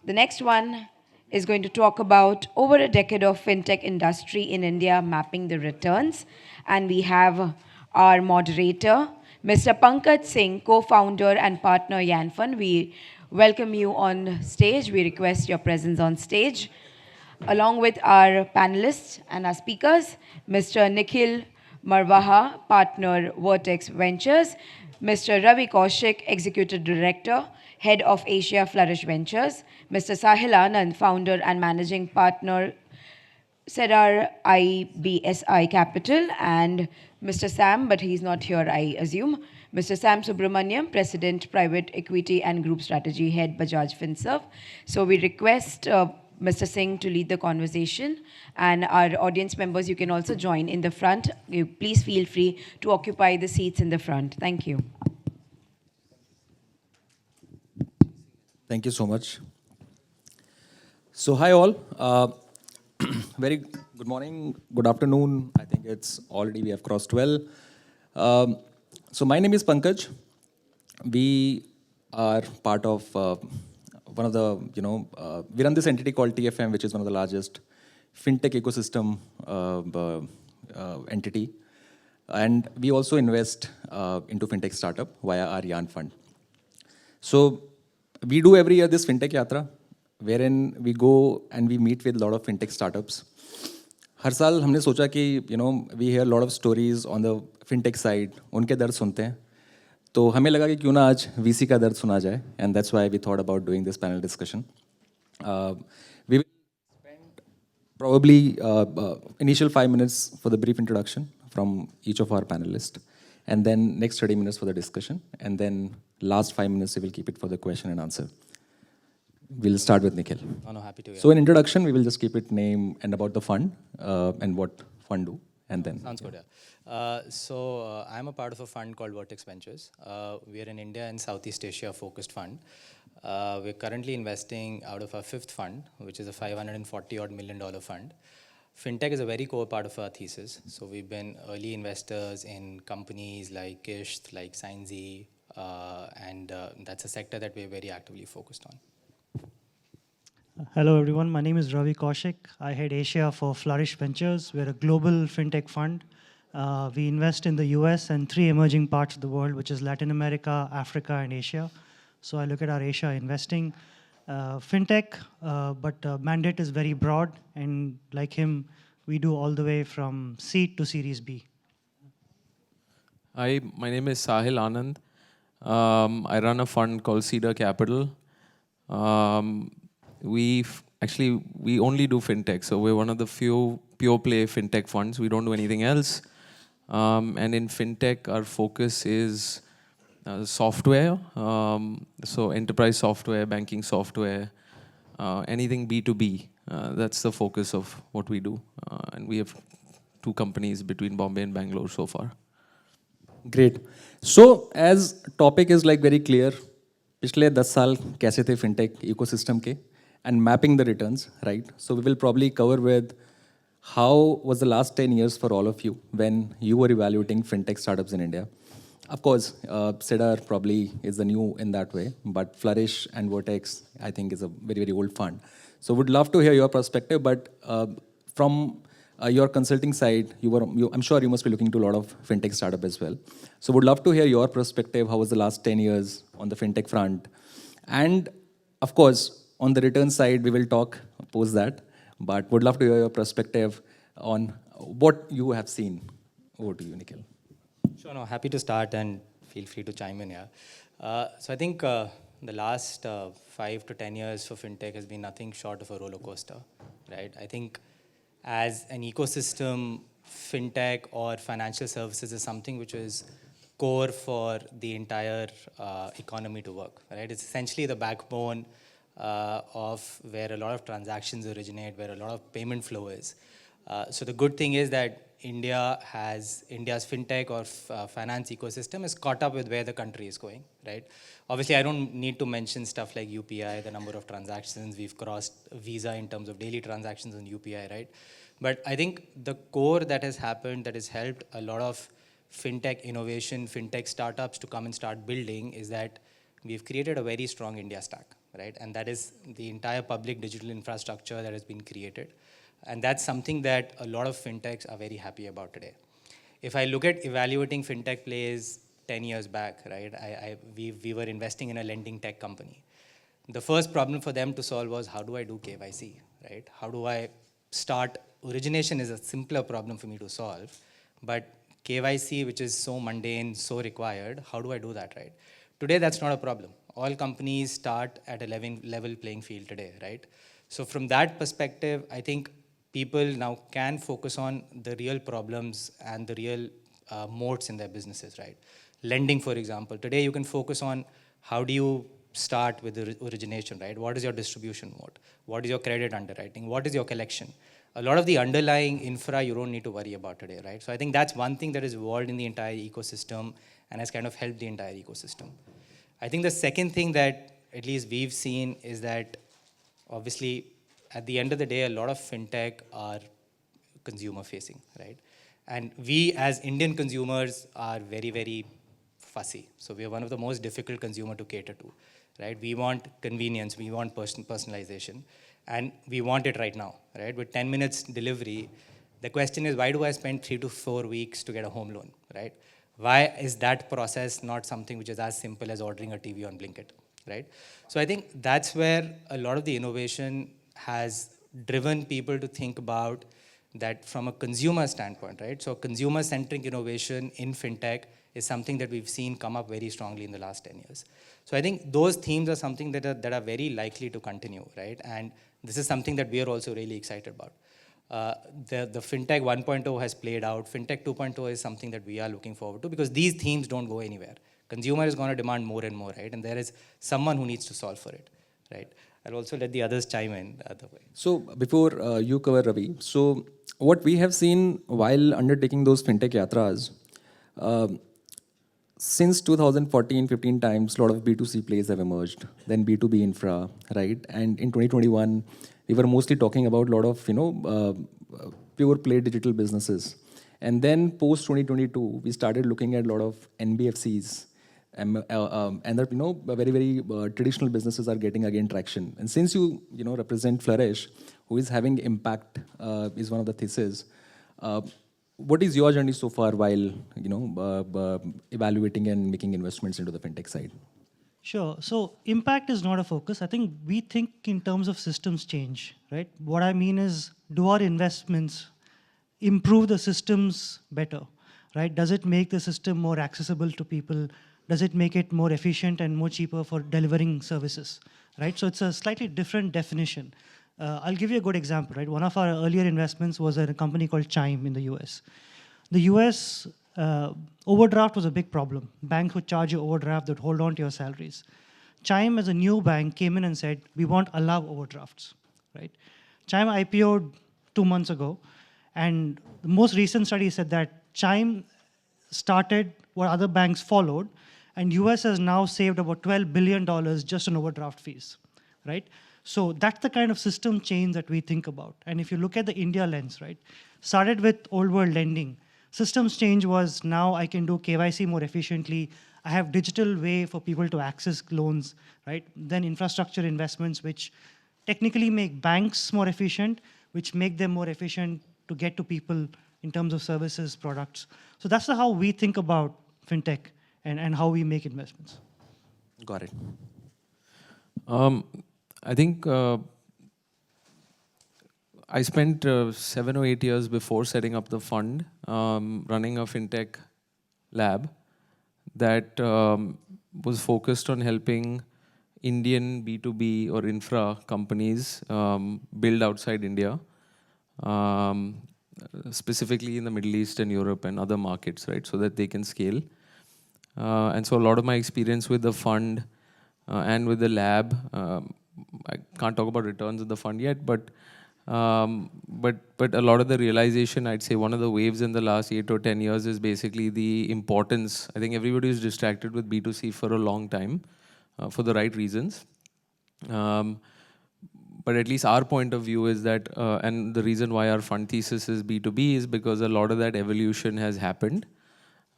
The next one is going to talk about over a decade of fintech industry in India mapping the returns. And we have our moderator, Mr. Pankaj Singh, co-founder and partner Yanfun. We welcome you on stage. We request your presence on stage. Along with our panelists and our speakers, Mr. Nikhil Marwaha, partner Vertex Ventures, Mr. Ravi Kaushik, executive director, head of Asia Flourish Ventures, Mr. Sahil Anand, founder and managing partner, Cedar-IBSi Capital, and Mr. Sam, but he's not here, I assume. Mr. Sam Subramaniam, President, Private Equity and Group Strategy Head, Bajaj Finserv. So we request Mr. Singh to lead the conversation, and our audience members, you can also join in the front. Please feel free to occupy the seats in the front. Thank you. Thank you so much. So hi all. Very good morning, good afternoon. I think it's already, we have crossed 12. So my name is Pankaj. We are part of one of the, we run this entity called TFM, which is one of the largest fintech ecosystem entity. And we also invest into fintech startup via our Yarn fund. So we do every year this fintech yatra, wherein we go and we meet with a lot of fintech startups. हर साल हमने सोचा कि we hear a lot of stories on the fintech side, उनके दर्द सुनते हैं. तो हमें लगा कि क्यों ना आज VC का दर्द सुना जाए, and that's why we thought about doing this panel discussion. We will spend probably initial 5 minutes for the brief introduction from each of our panelists, and then next 30 minutes for the discussion, and then last 5 minutes we will keep it for the question and answer. We'll start with Nikhil. Oh, no, happy to. Yeah. So in introduction, we will just keep it name and about the fund and what fund do, and then. Sounds good, yeah. I'm a part of a fund called Vertex Ventures. We are an India and Southeast Asia focused fund. We're currently investing out of our fifth fund, which is a $540 million fund. Fintech is a very core part of our thesis. So we've been early investors in companies like Kisht, like Signsy, and that's a sector that we're very actively focused on. Hello everyone, my name is Ravi Kaushik. I head Asia for Flourish Ventures. We're a global fintech fund. We invest in the US and 3 emerging parts of the world, which is Latin America, Africa, and Asia. So I look at our Asia investing. Fintech, but mandate is very broad, and like him, we do all the way from seed to Series B. Hi, my name is Sahil Anand. I run a fund called Cedar Capital. We only do fintech, so we're one of the few pure play fintech funds. We don't do anything else. And in fintech, our focus is software, so enterprise software, banking software, anything B2B. That's the focus of what we do. And we have 2 companies between Bombay and Bangalore so far. Great. So as topic is like very clear, पिछले 10 साल कैसे थे fintech ecosystem के, and mapping the returns, right? So we will probably cover with how was the last 10 years for all of you when you were evaluating fintech startups in India. Of course, Cedar probably is the new in that way, but Flourish and Vertex, I think, is a very, very old fund. So would love to hear your perspective, but from your consulting side, I'm sure you must be looking to a lot of fintech startup as well. So would love to hear your perspective. How was the last 10 years on the fintech front? And of course, on the return side, we will talk post that, but would love to hear your perspective on what you have seen. Over to you, Nikhil. Sure, no, happy to start and feel free to chime in here. So I think the last 5 to 10 years for fintech has been nothing short of a roller coaster, right? I think as an ecosystem, fintech or financial services is something which is core for the entire economy to work, right? It's essentially the backbone of where a lot of transactions originate, where a lot of payment flow is. So the good thing is that India's fintech or finance ecosystem is caught up with where the country is going, right? Obviously, I don't need to mention stuff like UPI, the number of transactions. We've crossed Visa in terms of daily transactions on UPI, right? But I think the core that has happened, that has helped a lot of fintech innovation, fintech startups to come and start building is that we've created a very strong India stack, right? And that is the entire public digital infrastructure that has been created. And that's something that a lot of fintechs are very happy about today. If I look at evaluating fintech plays 10 years back, right, we were investing in a lending tech company. The first problem for them to solve was, how do I do KYC, right? How do I start? Origination is a simpler problem for me to solve, but KYC, which is so mundane, so required, how do I do that, right? Today, that's not a problem. All companies start at a level playing field today, right? So from that perspective, I think people now can focus on the real problems and the real moats in their businesses, right? Lending, for example. Today, you can focus on how do you start with the origination, right? What is your distribution mode? What is your credit underwriting? What is your collection? A lot of the underlying infra you don't need to worry about today, right? So I think that's one thing that has evolved in the entire ecosystem and has kind of helped the entire ecosystem. I think the second thing that at least we've seen is that obviously at the end of the day, a lot of fintech are consumer facing, right? And we as Indian consumers are very, very fussy. So we are one of the most difficult consumer to cater to, right? We want convenience, we want personalization, and we want it right now, right? With 10 minutes delivery, the question is, why do I spend 3 to 4 weeks to get a home loan, right? Why is that process not something which is as simple as ordering a TV on Blinkit, right? So I think that's where a lot of the innovation has driven people to think about that from a consumer standpoint, right? So consumer-centric innovation in fintech is something that we've seen come up very strongly in the last 10 years. So I think those themes are something that are very likely to continue, right? And this is something that we are also really excited about. The Fintech 1.0 has played out. Fintech 2.0 is something that we are looking forward to because these themes don't go anywhere. Consumer is going to demand more and more, right? And there is someone who needs to solve for it, right? I'll also let the others chime in the way. So before you cover, Ravi, so what we have seen while undertaking those fintech yatras, since 2014-15 times, a lot of B2C plays have emerged, then B2B infra, right? And in 2021, we were mostly talking about a lot of, pure play digital businesses. And then post 2022, we started looking at a lot of NBFCs, and that, very, very traditional businesses are getting again traction. And since you represent Flourish, who is having impact, is one of the thesis. What is your journey so far while evaluating and making investments into the fintech side? Sure. So impact is not a focus. I think we think in terms of systems change, right? What I mean is, do our investments improve the systems better, right? Does it make the system more accessible to people? Does it make it more efficient and more cheaper for delivering services, right? So it's a slightly different definition. I'll give you a good example, right? One of our earlier investments was in a company called Chime in the US. The US overdraft was a big problem. Banks would charge you overdraft, that hold on to your salaries. Chime, as a new bank, came in and said, we won't allow overdrafts, right? Chime IPO'd 2 months ago, and the most recent study said that Chime started what other banks followed, and US has now saved about $12 billion just on overdraft fees, right? So that's the kind of system change that we think about. And if you look at the India lens, right, started with old world lending. Systems change was now I can do KYC more efficiently. I have digital way for people to access loans, right? Then infrastructure investments, which technically make banks more efficient, which make them more efficient to get to people in terms of services, products. So that's how we think about fintech and how we make investments. Got it. I think I spent 7 or 8 years before setting up the fund, running a fintech lab that was focused on helping Indian B2B or infra companies build outside India, specifically in the Middle East and Europe and other markets, right, so that they can scale. And so a lot of my experience with the fund and with the lab, I can't talk about returns of the fund yet, but a lot of the realization, I'd say one of the waves in the last 8 or 10 years is basically the importance. I think everybody is distracted with B2C for a long time for the right reasons. But at least our point of view is that, and the reason why our fund thesis is B2B is because a lot of that evolution has happened.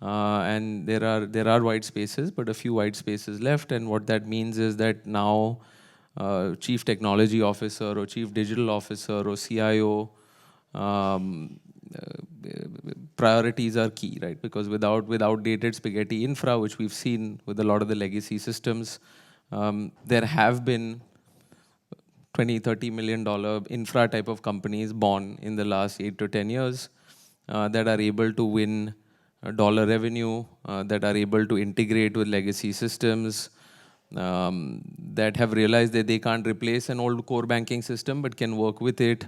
And there are white spaces, but a few white spaces left. And what that means is that now chief technology officer or chief digital officer or CIO, um, priorities are key, right? Because with outdated spaghetti infra, which we've seen with a lot of the legacy systems, there have been 20, $30 million infra type of companies born in the last 8 to 10 years that are able to win dollar revenue, that are able to integrate with legacy systems, that have realized that they can't replace an old core banking system but can work with it.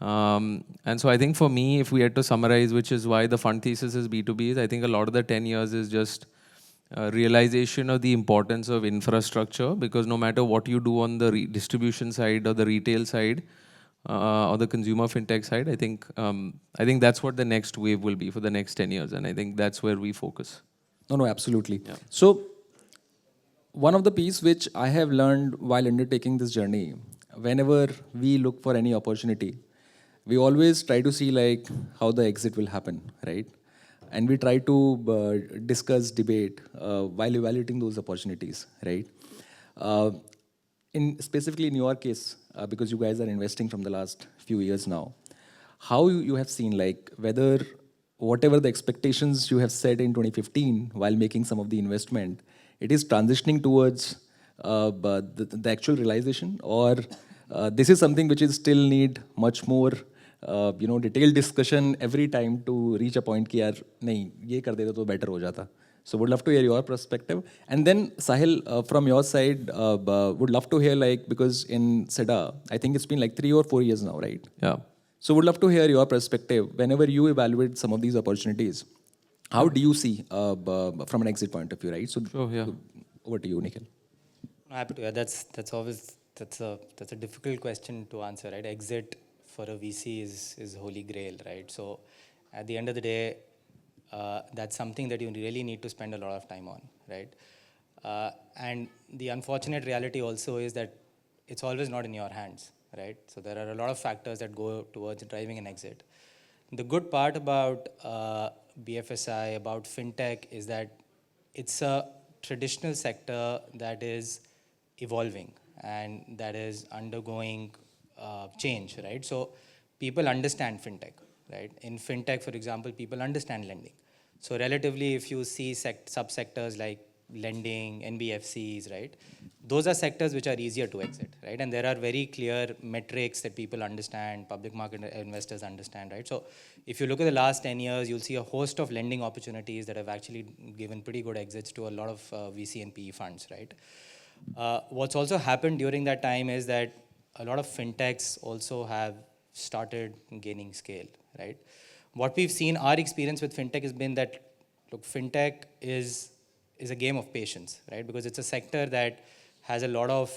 And so I think for me, if we had to summarize, which is why the fund thesis is B2B, is I think a lot of the 10 years is just realization of the importance of infrastructure, because no matter what you do on the distribution side or the retail side or the consumer fintech side, I think that's what the next wave will be for the next 10 years. And I think that's where we focus. No, absolutely. Yeah. So one of the piece which I have learned while undertaking this journey, whenever we look for any opportunity, we always try to see like how the exit will happen, right? And we try to discuss, debate while evaluating those opportunities, right? Uh, specifically in your case, because you guys are investing from the last few years now, how you have seen like whether whatever the expectations you have set in 2015 while making some of the investment, it is transitioning towards the actual realization, or this is something which is still need much more detailed discussion every time to reach a point कि यार नहीं ये कर देते तो better हो जाता. So would love to hear your perspective. And then Sahil, from your side, would love to hear like, because in Cedar, I think it's been like 3 or 4 years now, right? Yeah. So would love to hear your perspective. Whenever you evaluate some of these opportunities, how do you see from an exit point of view, right? So Sure, yeah. over to you, Nikhil. Happy to. Yeah, that's always that's a difficult question to answer, right? Exit for a VC is holy grail, right? So at the end of the day, that's something that you really need to spend a lot of time on, right? And the unfortunate reality also is that it's always not in your hands, right? So there are a lot of factors that go towards driving an exit. The good part about BFSI, about fintech, is that it's a traditional sector that is evolving and that is undergoing change, right? So people understand fintech, right? In fintech, for example, people understand lending. So relatively, if you see subsectors like lending, NBFCs, right? Those are sectors which are easier to exit, right? And there are very clear metrics that people understand, public market investors understand, right? So if you look at the last 10 years, you'll see a host of lending opportunities that have actually given pretty good exits to a lot of VC and PE funds, right? What's also happened during that time is that a lot of fintechs also have started gaining scale, right? What we've seen, our experience with fintech has been that, look, fintech is a game of patience, right? Because it's a sector that has a lot of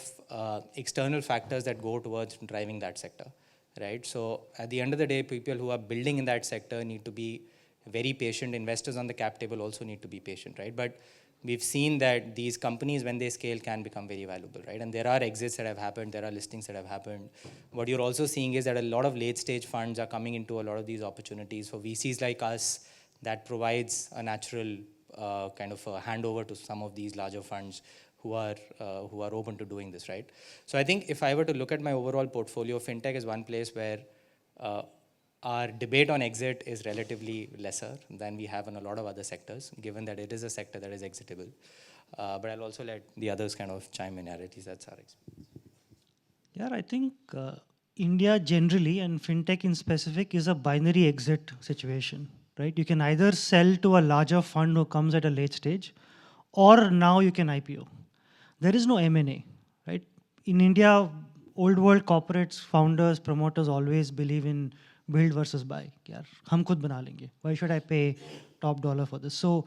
external factors that go towards driving that sector, right? So at the end of the day, people who are building in that sector need to be very patient. Investors on the cap table also need to be patient, right? But we've seen that these companies, when they scale, can become very valuable, right? And there are exits that have happened, there are listings that have happened. What you're also seeing is that a lot of late-stage funds are coming into a lot of these opportunities. For VCs like us, that provides a natural kind of a handover to some of these larger funds who are open to doing this, right? So I think if I were to look at my overall portfolio, fintech is one place where our debate on exit is relatively lesser than we have in a lot of other sectors, given that it is a sector that is exitable. But I'll also let the others kind of chime in, at least that's our experience. Yeah, I think India generally, and fintech in specific, is a binary exit situation, right? You can either sell to a larger fund who comes at a late stage, or now you can IPO. There is no M&A, right? In India, old world corporates, founders, promoters always believe in build versus buy. यार, हम खुद बना लेंगे. Why should I pay top dollar for this? So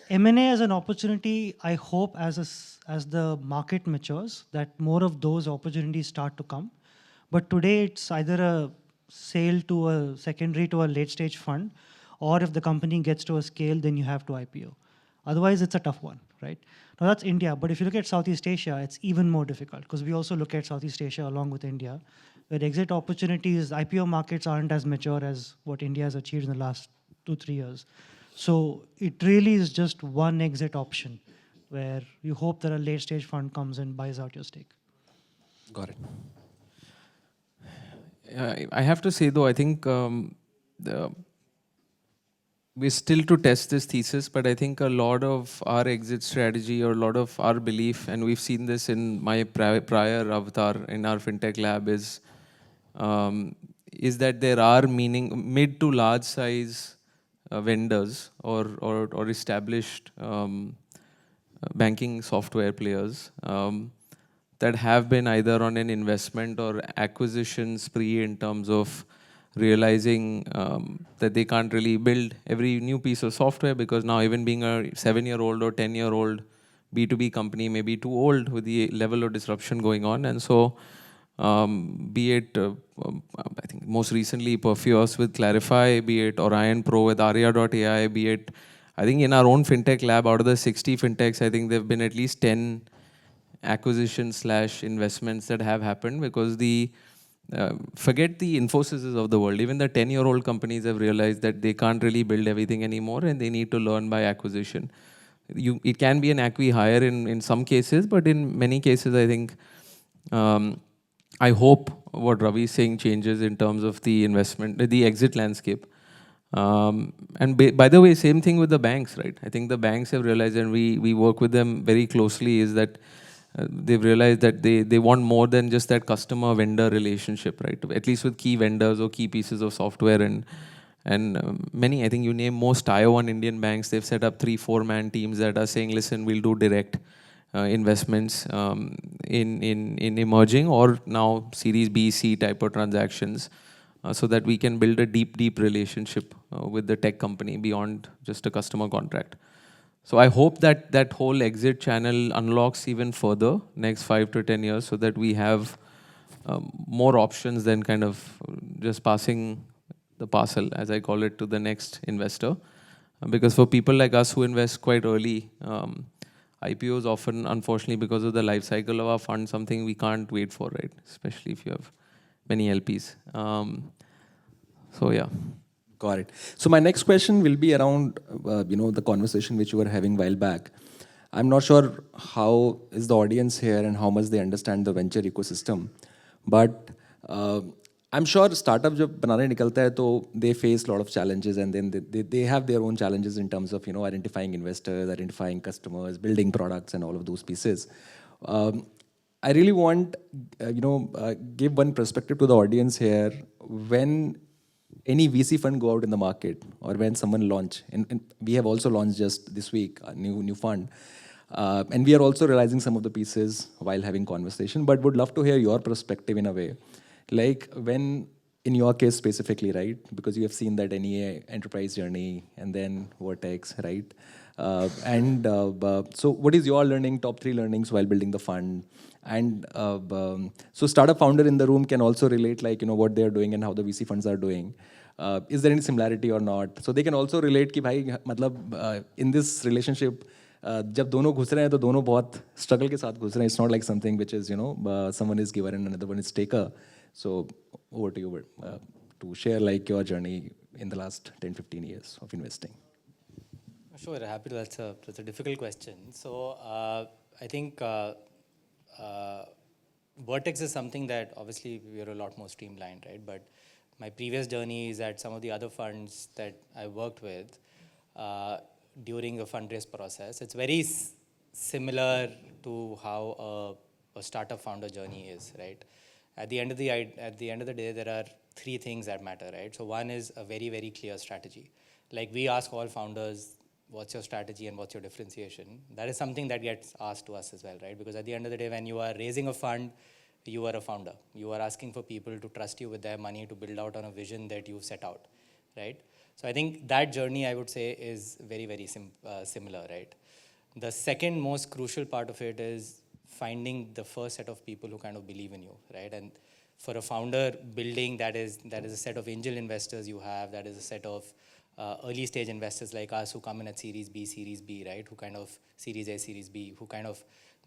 M&A as an opportunity, I hope as the market matures, that more of those opportunities start to come. But today it's either a sale to a secondary to a late stage fund, or if the company gets to a scale, then you have to IPO. Otherwise, it's a tough one, right? Now that's India, but if you look at Southeast Asia, it's even more difficult because we also look at Southeast Asia along with India, where exit opportunities, IPO markets aren't as mature as what India has achieved in the last 2-3 years. So it really is just one exit option where you hope that a late stage fund comes and buys out your stake. Got it. I have to say though, I think the, we're still to test this thesis, but I think a lot of our exit strategy or a lot of our belief, and we've seen this in my prior avatar in our fintech lab, is that there are mid to large size vendors or established banking software players that have been either on an investment or acquisition spree in terms of realizing that they can't really build every new piece of software because now even being a 7-year-old or 10-year-old B2B company may be too old with the level of disruption going on. And so be it, I think most recently Perfios with Clarify, be it Orion Pro with Arya.ai, be it, I think in our own fintech lab, out of the 60 fintechs, I think there have been at least 10 acquisitions/investments that have happened because forget the Infosys of the world. Even the 10-year-old companies have realized that they can't really build everything anymore and they need to learn by acquisition. It can be an acqui-hire in some cases, but in many cases, I think, I hope what Ravi is saying changes in terms of the investment, the exit landscape. And by the way, same thing with the banks, right? I think the banks have realized, and we work with them very closely, is that they've realized that they want more than just that customer-vendor relationship, right? At least with key vendors or key pieces of software and many, I think you name most Tier 1 Indian banks, they've set up 3-4-man teams that are saying, listen, we'll do direct investments in emerging or now Series B, C type of transactions so that we can build a deep relationship with the tech company beyond just a customer contract. So I hope that that whole exit channel unlocks even further next 5 to 10 years so that we have more options than kind of just passing the parcel, as I call it, to the next investor. Because for people like us who invest quite early, IPOs often, unfortunately, because of the life cycle of our fund, something we can't wait for, right? Especially if you have many LPs. So yeah. Got it. So my next question will be around, the conversation which you were having a while back. I'm not sure how is the audience here and how much they understand the venture ecosystem, but I'm sure startup जब बनाने निकलता है तो they face a lot of challenges and then they have their own challenges in terms of identifying investors, identifying customers, building products and all of those pieces. I really want give one perspective to the audience here when any VC fund go out in the market or when someone launch, and we have also launched just this week a new fund, and we are also realizing some of the pieces while having conversation, but would love to hear your perspective in a way. Like when, in your case specifically, right? Because you have seen that NEA enterprise journey and then Vertex, right? So what is your learning, top 3 learnings while building the fund? And so startup founder in the room can also relate what they're doing and how the VC funds are doing. Is there any similarity or not? So they can also relate कि भाई मतलब in this relationship जब दोनों घुस रहे हैं तो दोनों बहुत struggle के साथ घुस रहे हैं. It's not like something which is someone is giver and another one is taker. So over to you to share like your journey in the last 10-15 years of investing. Sure, happy to. That's a difficult question. So I think Vertex is something that obviously we are a lot more streamlined, right? But my previous journeys at some of the other funds that I worked with during a fundraise process, it's very similar to how a startup founder journey is, right? At the end of the day, there are 3 things that matter, right? So one is a very, very clear strategy. Like we ask all founders, what's your strategy and what's your differentiation? That is something that gets asked to us as well, right? Because at the end of the day, when you are raising a fund, you are a founder. You are asking for people to trust you with their money to build out on a vision that you've set out, right? So I think that journey, I would say, is very, very similar, right? The second most crucial part of it is finding the first set of people who kind of believe in you, right? And for a founder, building that is a set of angel investors you have, that is a set of early stage investors like us who come in at Series B, right? Who kind of Series A, Series B, who kind of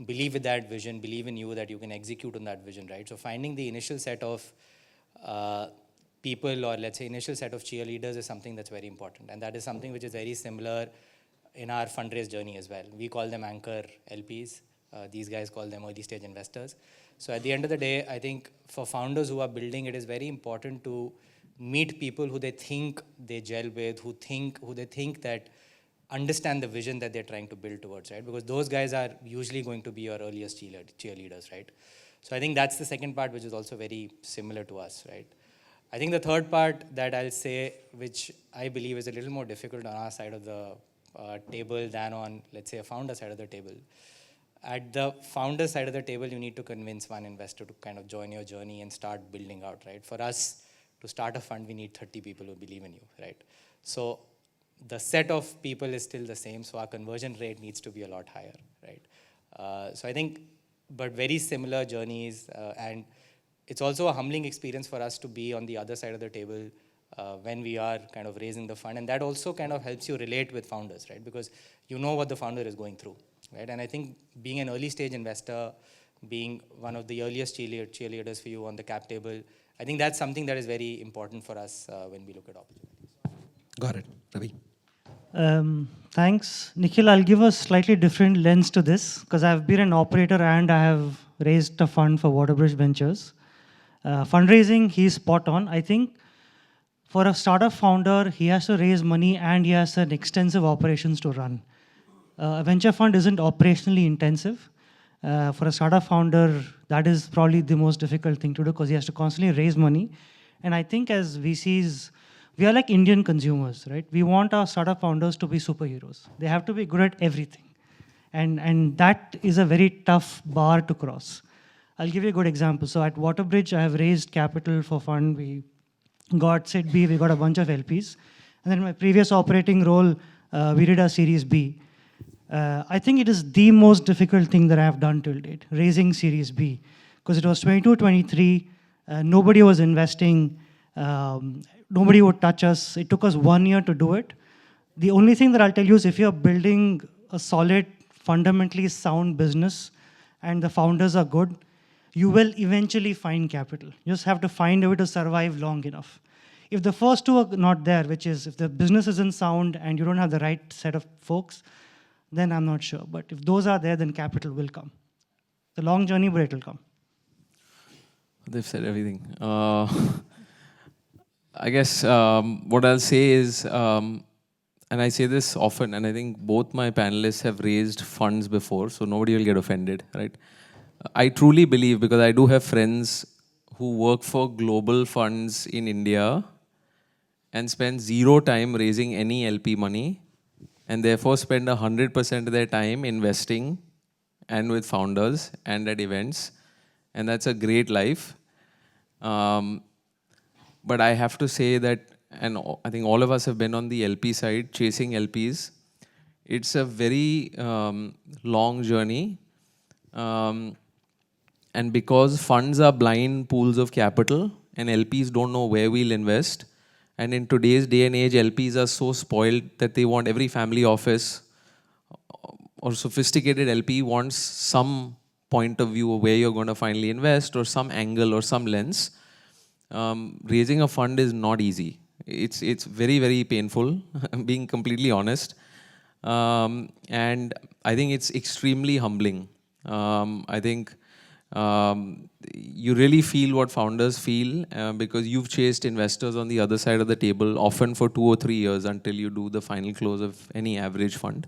believe in that vision, believe in you that you can execute on that vision, right? So finding the initial set of people or let's say initial set of cheerleaders is something that's very important. And that is something which is very similar in our fundraise journey as well. We call them anchor LPs. These guys call them early stage investors. So at the end of the day, I think for founders who are building, it is very important to meet people who they think they gel with, who they think that understand the vision that they're trying to build towards, right? Because those guys are usually going to be your earliest cheerleaders, right? So I think that's the second part, which is also very similar to us, right? I think the third part that I'll say, which I believe is a little more difficult on our side of the table than on, let's say, a founder side of the table. At the founder side of the table, you need to convince one investor to kind of join your journey and start building out, right? For us, to start a fund, we need 30 people who believe in you, right? So the set of people is still the same, so our conversion rate needs to be a lot higher, right? So I think, but very similar journeys, and it's also a humbling experience for us to be on the other side of the table when we are kind of raising the fund, and that also kind of helps you relate with founders, right? Because you know what the founder is going through, right? And I think being an early stage investor, being one of the earliest cheerleaders for you on the cap table, I think that's something that is very important for us when we look at opportunities. Got it. Ravi? Thanks. Nikhil, I'll give a slightly different lens to this because I've been an operator and I have raised a fund for Waterbridge Ventures. Fundraising, he's spot on. I think for a startup founder, he has to raise money and he has an extensive operations to run. A venture fund isn't operationally intensive. For a startup founder, that is probably the most difficult thing to do because he has to constantly raise money. And I think as VCs, we are like Indian consumers, right? We want our startup founders to be superheroes. They have to be good at everything. And that is a very tough bar to cross. I'll give you a good example. So at Waterbridge, I have raised capital for fund. We got Cedar-IBSi, we got a bunch of LPs. And then in my previous operating role, we did a Series B. I think it is the most difficult thing that I have done till date, raising Series B. Because it was 22, 23, nobody was investing, nobody would touch us. It took us 1 year to do it. The only thing that I'll tell you is if you're building a solid, fundamentally sound business and the founders are good, you will eventually find capital. You just have to find a way to survive long enough. If the first two are not there, which is if the business isn't sound and you don't have the right set of folks, then I'm not sure. But if those are there, then capital will come. The long journey, but it will come. They've said everything. I guess what I'll say is, and I say this often, and I think both my panelists have raised funds before, so nobody will get offended, right? I truly believe, because I do have friends who work for global funds in India and spend zero time raising any LP money, and therefore spend 100% of their time investing and with founders and at events. And that's a great life. But I have to say that, and I think all of us have been on the LP side, chasing LPs. It's a very long journey. And because funds are blind pools of capital and LPs don't know where we'll invest, and in today's day and age, LPs are so spoiled that they want every family office or sophisticated LP wants some point of view of where you're going to finally invest or some angle or some lens. Raising a fund is not easy. It's very, very painful, being completely honest. And I think it's extremely humbling. I think you really feel what founders feel because you've chased investors on the other side of the table, often for 2 or 3 years until you do the final close of any average fund.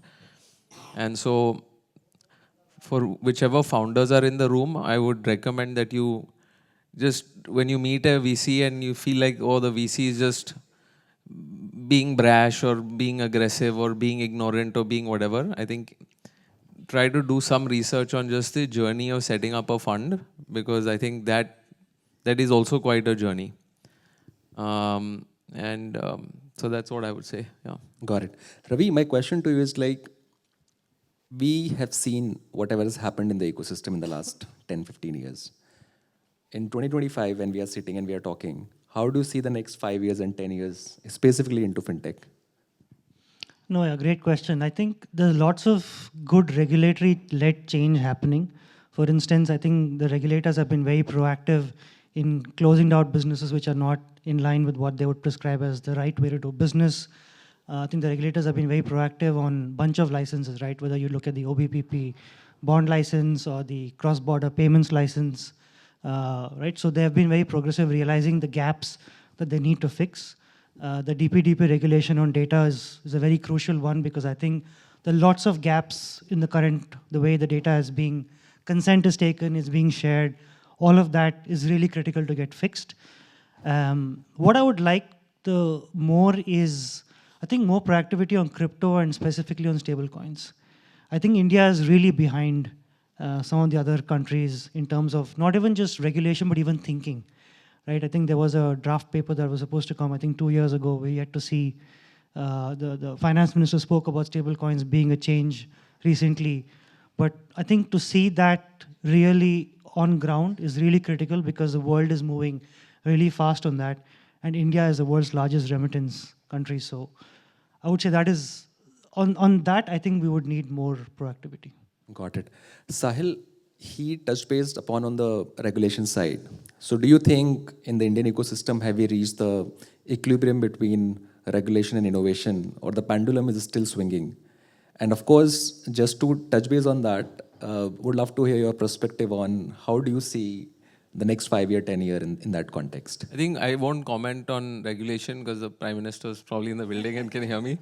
And so for whichever founders are in the room, I would recommend that you just, when you meet a VC and you feel like, oh, the VC is just being brash or being aggressive or being ignorant or being whatever, I think try to do some research on just the journey of setting up a fund, because I think that is also quite a journey. So that's what I would say. Yeah. Got it. Ravi, my question to you is like, we have seen whatever has happened in the ecosystem in the last 10, 15 years. In 2025, when we are sitting and we are talking, how do you see the next 5 years and 10 years, specifically into fintech? No, yeah, great question. I think there's lots of good regulatory-led change happening. For instance, I think the regulators have been very proactive in closing down businesses which are not in line with what they would prescribe as the right way to do business. I think the regulators have been very proactive on a bunch of licenses, right? Whether you look at the OBPP bond license or the cross-border payments license. right? So they have been very progressive, realizing the gaps that they need to fix. The DPDP regulation on data is a very crucial one, because I think there are lots of gaps in the current, the way the data is being, consent is taken, is being shared. All of that is really critical to get fixed. What I would like the more is, I think, more proactivity on crypto and specifically on stable coins. I think India is really behind some of the other countries in terms of not even just regulation, but even thinking, right? I think there was a draft paper that was supposed to come, I think 2 years ago. We yet to see, the finance minister spoke about stable coins being a change recently. But I think to see that really on ground is really critical, because the world is moving really fast on that. And India is the world's largest remittance country. So I would say that is, on that, I think we would need more proactivity. Got it. Sahil, he touched based upon on the regulation side. So do you think in the Indian ecosystem, have we reached the equilibrium between regulation and innovation, or the pendulum is still swinging? And of course, just to touch base on that, would love to hear your perspective on how do you see the next 5 year, 10 year in that context? I think I won't comment on regulation because the Prime Minister is probably in the building and can hear me.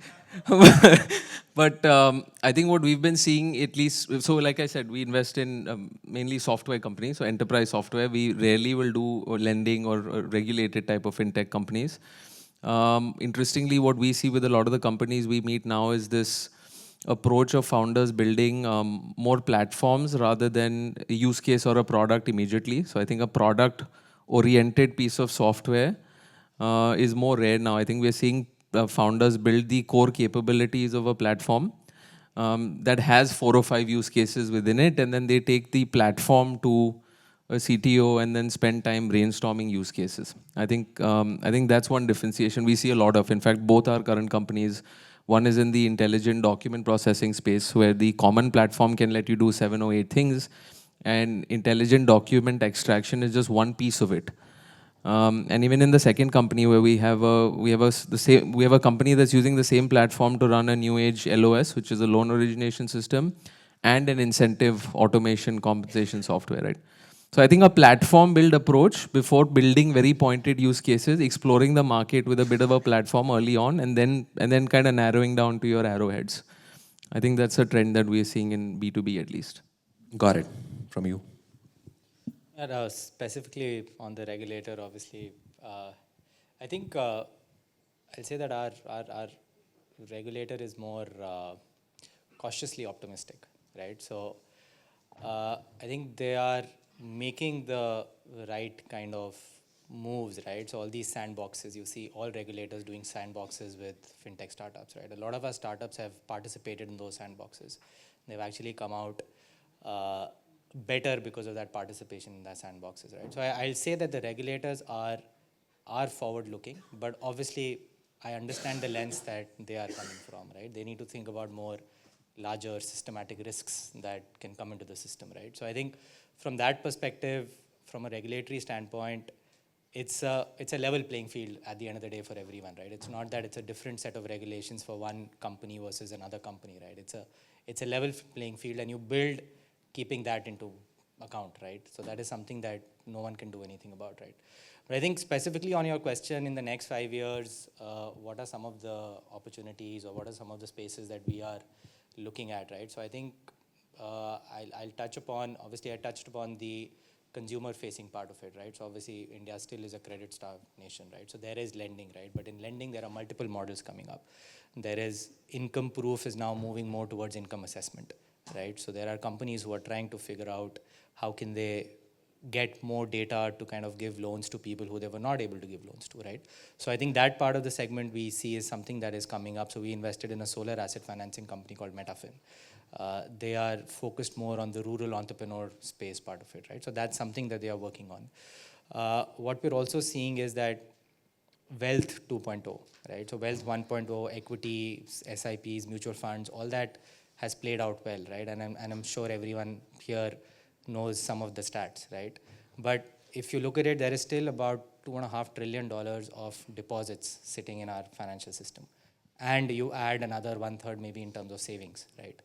But I think what we've been seeing, at least, so like I said, we invest in mainly software companies, so enterprise software. We rarely will do lending or regulated type of fintech companies. Interestingly, what we see with a lot of the companies we meet now is this approach of founders building more platforms rather than a use case or a product immediately. So I think a product oriented piece of software is more rare now. I think we're seeing founders build the core capabilities of a platform that has 4 or 5 use cases within it, and then they take the platform to a CTO and then spend time brainstorming use cases. I think that's one differentiation we see a lot of. In fact, both our current companies, one is in the intelligent document processing space, where the common platform can let you do 7 or 8 things, and intelligent document extraction is just one piece of it. And even in the second company, where we have a company that's using the same platform to run a new age LOS, which is a loan origination system, and an incentive automation compensation software, right? So I think a platform build approach before building very pointed use cases, exploring the market with a bit of a platform early on, and then kind of narrowing down to your arrowheads. I think that's a trend that we're seeing in B2B at least. Got it. From you. Specifically on the regulator, obviously, I think I'll say that our regulator is more cautiously optimistic, right? So I think they are making the right kind of moves, right? So all these sandboxes, you see all regulators doing sandboxes with fintech startups, right? A lot of our startups have participated in those sandboxes. They've actually come out better because of that participation in the sandboxes, right? So I'll say that the regulators are forward-looking, but obviously I understand the lens that they are coming from, right? They need to think about more larger systematic risks that can come into the system, right? So I think from that perspective, from a regulatory standpoint, it's a level playing field at the end of the day for everyone, right? It's not that it's a different set of regulations for one company versus another company, right? It's a level playing field, and you build keeping that into account, right? So that is something that no one can do anything about, right? But I think specifically on your question, in the next 5 years, what are some of the opportunities, or what are some of the spaces that we are looking at, right? So I think I'll touch upon, obviously I touched upon the consumer-facing part of it, right? So obviously India still is a credit-starved nation, right? So there is lending, right? But in lending, there are multiple models coming up. There is income proof is now moving more towards income assessment, right? So there are companies who are trying to figure out how can they get more data to kind of give loans to people who they were not able to give loans to, right? So I think that part of the segment we see is something that is coming up. So we invested in a solar asset financing company called Metafin. They are focused more on the rural entrepreneur space part of it, right? So that's something that they are working on. What we're also seeing is that wealth 2.0, right? So wealth 1.0, equity, SIPs, mutual funds, all that has played out well, right? And I'm sure everyone here knows some of the stats, right? But if you look at it, there is still about $2.5 trillion of deposits sitting in our financial system. And you add another 1/3 maybe in terms of savings, right?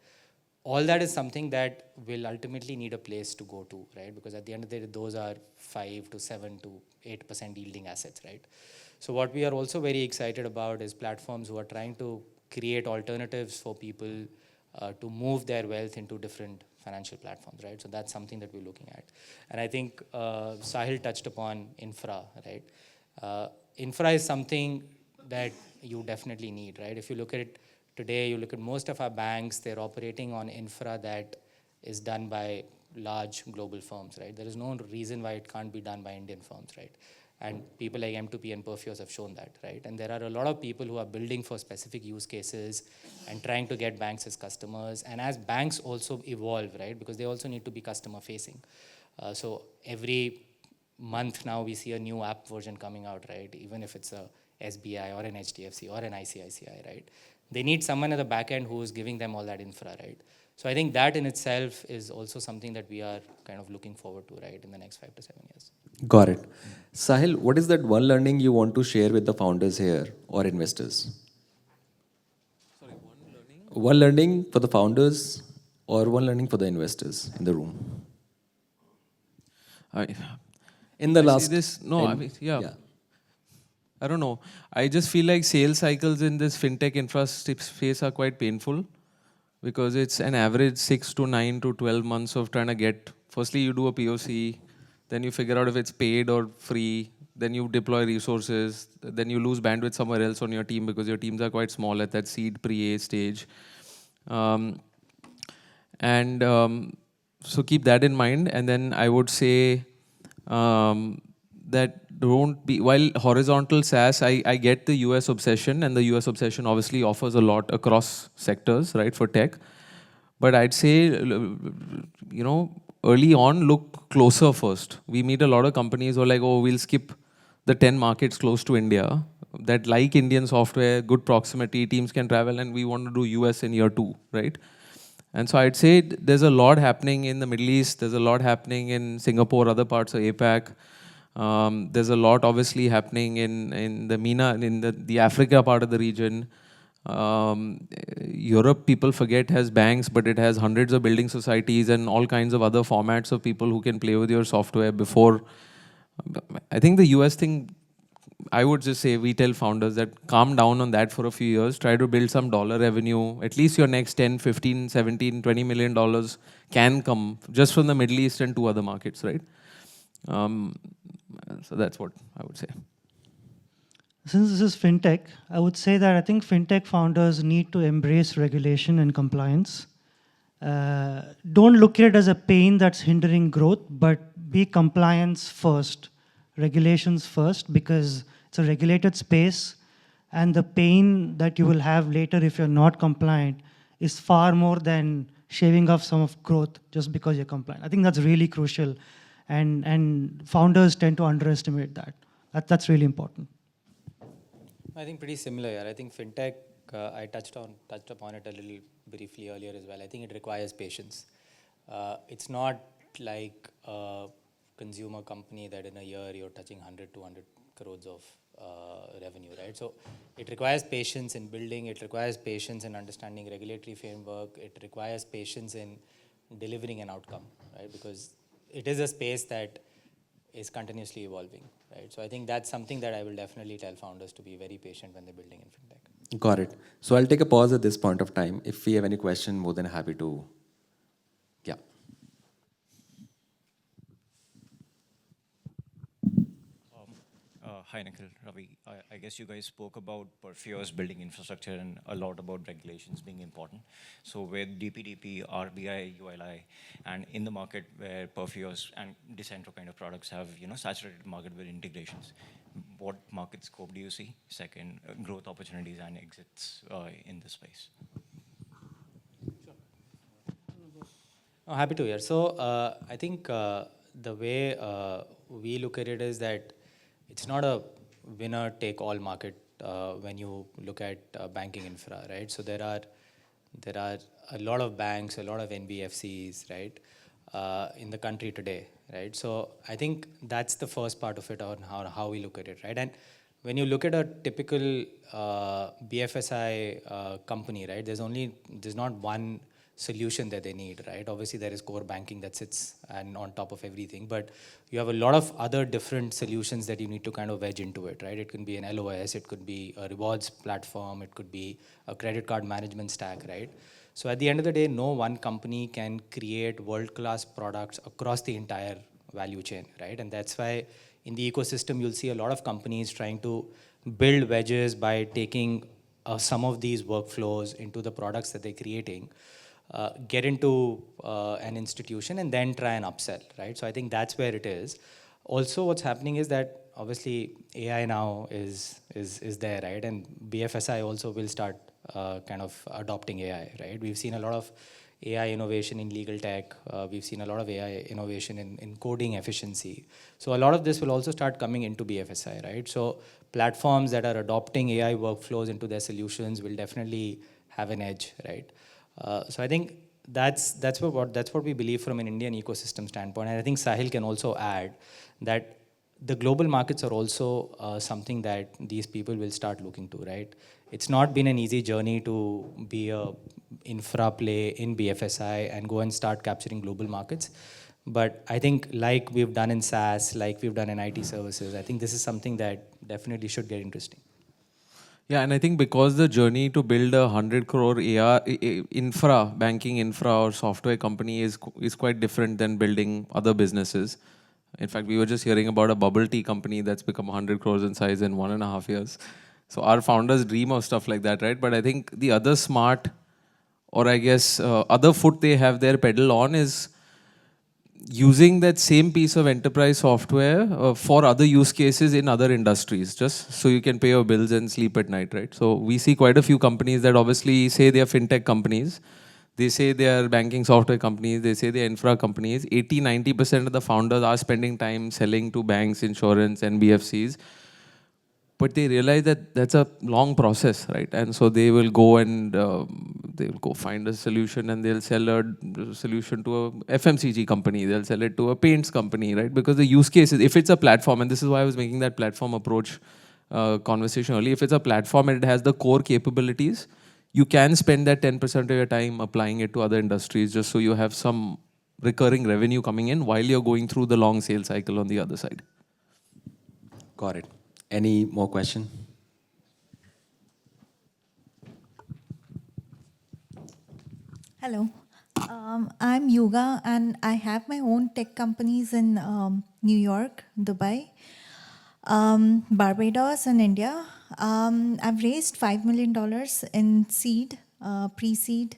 all that is something that will ultimately need a place to go to, right? Because at the end of the day, those are 5 to 7 to 8% yielding assets, right? So what we are also very excited about is platforms who are trying to create alternatives for people to move their wealth into different financial platforms, right? So that's something that we're looking at. And I think Sahil touched upon infra, right? Infra is something that you definitely need, right? If you look at it today, you look at most of our banks, they're operating on infra that is done by large global firms, right? There is no reason why it can't be done by Indian firms, right? And people like M2P and Perfios have shown that, right? And there are a lot of people who are building for specific use cases and trying to get banks as customers. And as banks also evolve, right? Because they also need to be customer facing. So every month now we see a new app version coming out, right? Even if it's a SBI or an HDFC or an ICICI, right? They need someone at the back end who is giving them all that infra, right? So I think that in itself is also something that we are kind of looking forward to, right, in the next 5 to 7 years. Got it. Sahil, what is that one learning you want to share with the founders here or investors? Sorry, one learning? One learning for the founders or one learning for the investors in the room? I, In the I last... see this, no, I in- mean, yeah. I don't know. I just feel like sales cycles in this fintech infra space are quite painful because it's an average 6 to 9 to 12 months of trying to get. Firstly, you do a POC, then you figure out if it's paid or free, then you deploy resources, then you lose bandwidth somewhere else on your team because your teams are quite small at that seed pre-A stage. So keep that in mind. And then I would say that don't be, while horizontal SaaS, I get the US obsession, and the US obsession obviously offers a lot across sectors, right, for tech. But I'd say, early on, look closer first. We meet a lot of companies who are like, oh, we'll skip the 10 markets close to India that like Indian software, good proximity, teams can travel, and we want to do US in year 2, right? And so I'd say there's a lot happening in the Middle East, there's a lot happening in Singapore, other parts of APAC. There's a lot obviously happening in the MENA, in the Africa part of the region. Europe, people forget, has banks, but it has hundreds of building societies and all kinds of other formats of people who can play with your software before. I think the US thing, I would just say we tell founders that calm down on that for a few years, try to build some dollar revenue, at least your next 10, 15, 17, $20 million can come just from the Middle East and 2 other markets, right? So that's what I would say. Since this is fintech, I would say that I think fintech founders need to embrace regulation and compliance. Don't look at it as a pain that's hindering growth, but be compliance first, regulations first, because it's a regulated space, and the pain that you will have later if you're not compliant is far more than shaving off some of growth just because you're compliant. I think that's really crucial, and founders tend to underestimate that. That's really important. I think pretty similar here. I think fintech, I touched upon it a little briefly earlier as well. I think it requires patience. It's not like a consumer company that in a year you're touching 100, 200 crores of revenue, right? So it requires patience in building, it requires patience in understanding regulatory framework, it requires patience in delivering an outcome, right? Because it is a space that is continuously evolving, right? So I think that's something that I will definitely tell founders to be very patient when they're building in fintech. Got it. So I'll take a pause at this point of time. If we have any question, more than happy to. Yeah. Hi, Nikhil, Ravi. I guess you guys spoke about Perfios building infrastructure and a lot about regulations being important. So with DPDP, RBI, ULI, and in the market where Perfios and Decentro kind of products have, saturated market with integrations, what market scope do you see? Second, growth opportunities and exits in this space. Oh, happy to hear. So I think the way we look at it is that it's not a winner-take-all market when you look at banking infra, right? So there are a lot of banks, a lot of NBFCs, right, in the country today, right? So I think that's the first part of it on how we look at it, right? And when you look at a typical BFSI company, right, there's not one solution that they need, right? Obviously, there is core banking that sits and on top of everything, but you have a lot of other different solutions that you need to kind of wedge into it, right? It can be an LOS, it could be a rewards platform, it could be a credit card management stack, right? So at the end of the day, no one company can create world-class products across the entire value chain, right? And that's why in the ecosystem, you'll see a lot of companies trying to build wedges by taking some of these workflows into the products that they're creating, get into an institution and then try and upsell, right? So I think that's where it is. Also, what's happening is that obviously AI now is there, right? And BFSI also will start kind of adopting AI, right? We've seen a lot of AI innovation in legal tech. We've seen a lot of AI innovation in coding efficiency. So a lot of this will also start coming into BFSI, right? So platforms that are adopting AI workflows into their solutions will definitely have an edge, right? So I think that's what we believe from an Indian ecosystem standpoint. And I think Sahil can also add that the global markets are also something that these people will start looking to, right? It's not been an easy journey to be a infra play in BFSI and go and start capturing global markets. But I think like we've done in SaaS, like we've done in IT services, I think this is something that definitely should get interesting. Yeah, and I think because the journey to build a 100 crore infra, banking infra or software company is quite different than building other businesses. In fact, we were just hearing about a bubble tea company that's become 100 crores in size in 1.5 years. So our founders dream of stuff like that, right? But I think the other smart, or I guess other foot they have their pedal on is using that same piece of enterprise software for other use cases in other industries, just so you can pay your bills and sleep at night, right? So we see quite a few companies that obviously say they are fintech companies. They say they are banking software companies. They say they are infra companies. 80-90% of the founders are spending time selling to banks, insurance, NBFCs. But they realize that that's a long process, right? And so they will go and they will go find a solution and they'll sell a solution to a FMCG company. They'll sell it to a paints company, right? Because the use case is, if it's a platform, and this is why I was making that platform approach conversation earlier, if it's a platform and it has the core capabilities, you can spend that 10% of your time applying it to other industries just so you have some recurring revenue coming in while you're going through the long sales cycle on the other side. Got it. Any more question? Hello, I'm Yuga and I have my own tech companies in New York, Dubai, Barbados and India. I've raised $5 million in seed, pre-seed.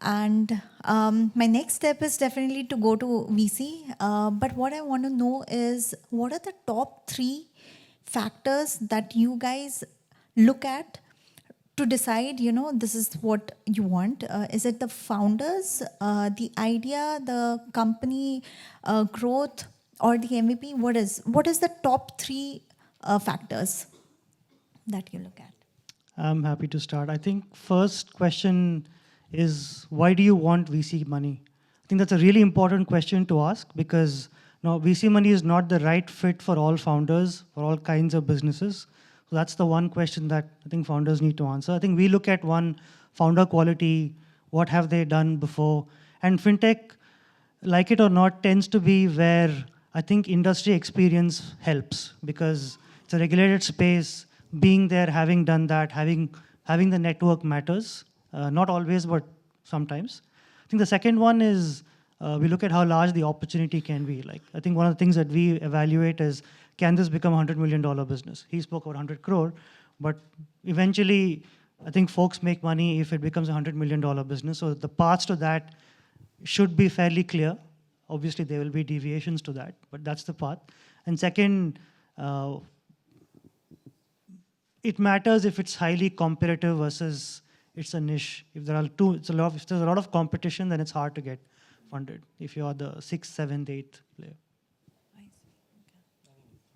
And my next step is definitely to go to VC. But what I want to know is, what are the top 3 factors that you guys look at to decide, this is what you want? Is it the founders, the idea, the company growth, or the MVP? What is the top 3 factors that you look at? I'm happy to start. I think first question is, why do you want VC money? I think that's a really important question to ask, because now VC money is not the right fit for all founders, for all kinds of businesses. So that's the one question that I think founders need to answer. I think we look at one, founder quality, what have they done before? And fintech, like it or not, tends to be where I think industry experience helps, because it's a regulated space. Being there, having done that, having the network matters. Not always, but sometimes. I think the second one is we look at how large the opportunity can be. Like, I think one of the things that we evaluate is, can this become a $100 million business? He spoke about 100 crore, but eventually, I think folks make money if it becomes a $100 million business. So the paths to that should be fairly clear. Obviously, there will be deviations to that, but that's the path. And second, it matters if it's highly competitive versus it's a niche. If there's a lot of competition, then it's hard to get funded if you're the 6th, 7th, 8th player.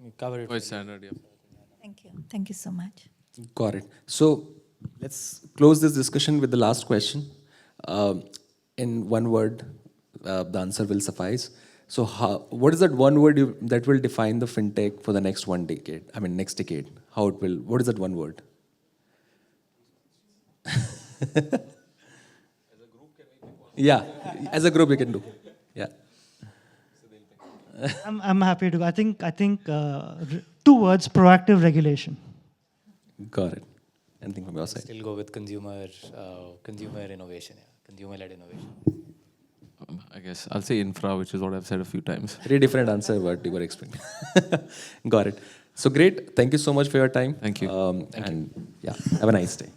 We covered it. Quite standard, yeah. Thank you. Thank you so much. Got it. So let's close this discussion with the last question. In one word, the answer will suffice. So what is that one word that will define the fintech for the next decade? I mean, next decade. What is that one word? Yeah, as a group you can do. Yeah. I'm happy to. I think two words: proactive regulation. Got it. Anything from your side? Still go with consumer innovation, consumer-led innovation. I guess I'll say infra, which is what I've said a few times. Very different answer what you were expecting. Got it. So great. Thank you so much for your time. Thank you. And yeah, have a nice day.